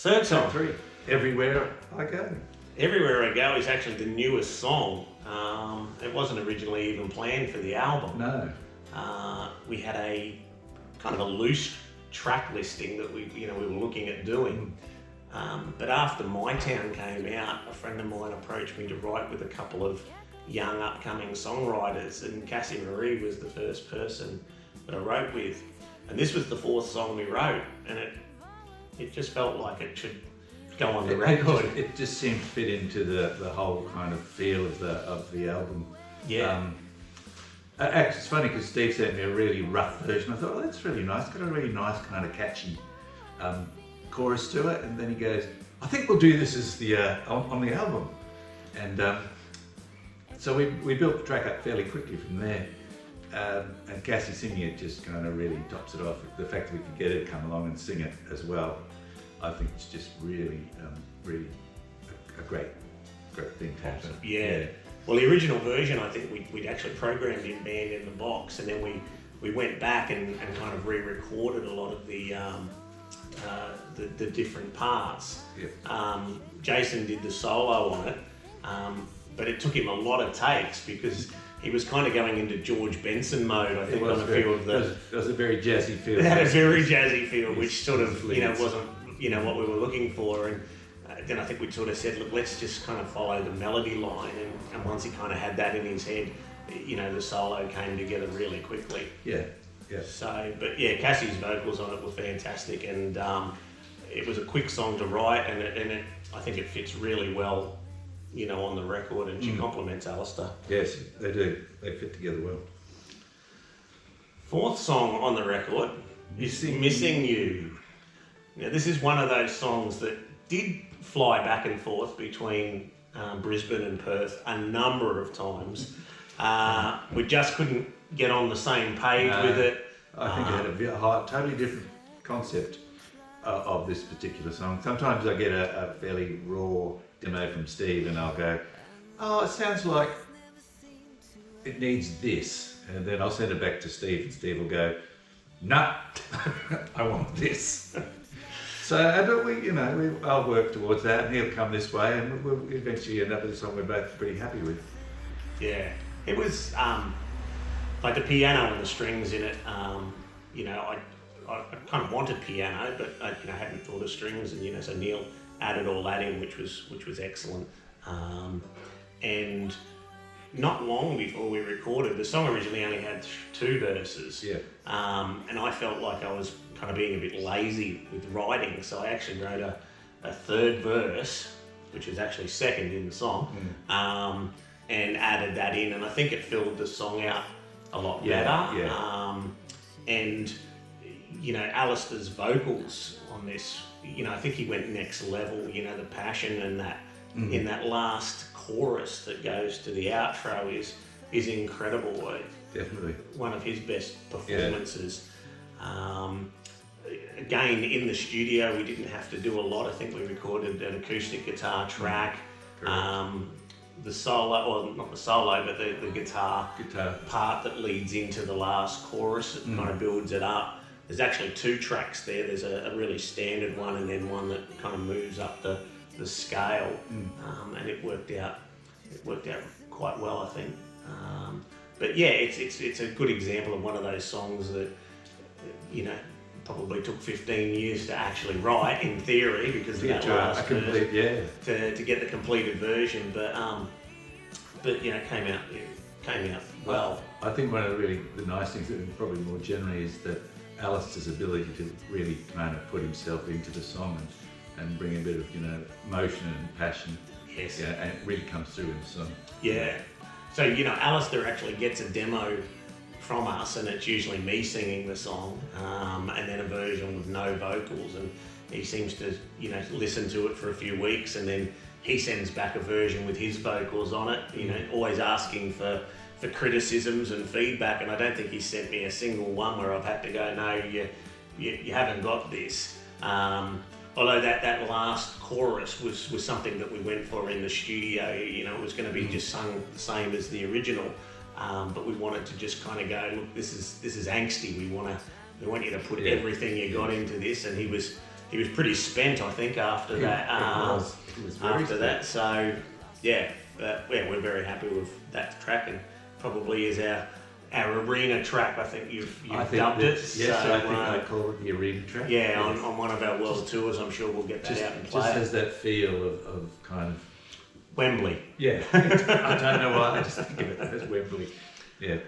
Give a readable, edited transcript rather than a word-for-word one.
Third song. Track 3. Everywhere I Go. Everywhere I Go is actually the newest song. It wasn't originally even planned for the album. No. We had a kind of a loose track listing that we were looking at doing. But after My Town came out, a friend of mine approached me to write with a couple of young upcoming songwriters, and Cassie Marie was the first person that I wrote with. And this was the fourth song we wrote, and it just felt like it should go on the record. It just seemed to fit into the whole kind of feel of the album. Yeah. Actually, it's funny because Steve sent me a really rough version. I thought, oh, that's really nice. Got a really nice kind of catchy chorus to it. And then he goes, I think we'll do this as the on the album. And so we built the track up fairly quickly from there. And Cassie singing it just kind of really tops it off. The fact that we could get her to come along and sing it as well, I think it's just really a great thing to happen. Yeah. Well, the original version, I think we'd actually programmed in Band in the Box, and then we went back and kind of re-recorded a lot of the different parts. Yeah. Jason did the solo on it, but it took him a lot of takes because he was kind of going into George Benson mode, I think, on a few of the... It was a very jazzy feel. It had a very jazzy feel, which sort of, wasn't, what we were looking for. And then I think we sort of said, look, let's just kind of follow the melody line. And once he kind of had that in his head, the solo came together really quickly. Yeah. So, but yeah, Cassie's vocals on it were fantastic, and it was a quick song to write, and I think it fits really well, on the record, and she complements Alistair. Yes, they do. They fit together well. Fourth song on the record is Missing You. Now, this is one of those songs that did fly back and forth between Brisbane and Perth a number of times. We just couldn't get on the same page with it. I think it had a totally different concept of this particular song. Sometimes I get a fairly raw demo from Steve and I'll go, oh, it sounds like it needs this. And then I'll send it back to Steve and Steve will go, nah, I want this. So I'll work towards that, and he'll come this way, and we'll eventually end up with a song we're both pretty happy with. Yeah, it was like the piano and the strings in it. I kind of wanted piano, but I hadn't thought of strings, and so Neil added all that in, which was excellent. And not long before we recorded, the song originally only had 2 verses. Yeah. And I felt like I was kind of being a bit lazy with writing, so I actually wrote a third verse, which is actually second in the song, and added that in, and I think it filled the song out a lot better. Yeah. And Alistair's vocals on this, I think he went next level. The passion and that in that last chorus that goes to the outro is incredible. Definitely one of his best performances. Again, in the studio, we didn't have to do a lot. I think we recorded an acoustic guitar track. The solo, or not the solo, but the guitar part that leads into the last chorus, it kind of builds it up. There's actually 2 tracks there. There's a really standard one and then one that kind of moves up the scale, and it worked out quite well, I think. But yeah, it's a good example of one of those songs that probably took 15 years to actually write in theory because of that last verse, to get the completed version, but it came out well. I think one of the nice things, and probably more generally, is that Alistair's ability to really kind of put himself into the song and bring a bit of emotion and passion. Yes. Yeah, and it really comes through in the song. Yeah. So Alistair actually gets a demo from us, and it's usually me singing the song, and then a version with no vocals, and he seems to listen to it for a few weeks, and then he sends back a version with his vocals on it, always asking for criticisms and feedback, and I don't think he sent me a single one where I've had to go, no, you haven't got this. Although that last chorus was something that we went for in the studio. It was going to be just sung the same as the original, but we wanted to just kind of go, look, this is angsty. We want you to put everything you got into this, and he was he was pretty spent, I think, after that. It was very After that, so yeah, we're very happy with that track, and probably is our arena track. I think you've dubbed it. Yes, so, I think I call it the arena track. yeah, on one of our world tours, I'm sure we'll get that out and play. Just it. has that feel of kind of Wembley. yeah. I don't know why I just think of it as Wembley. Yeah.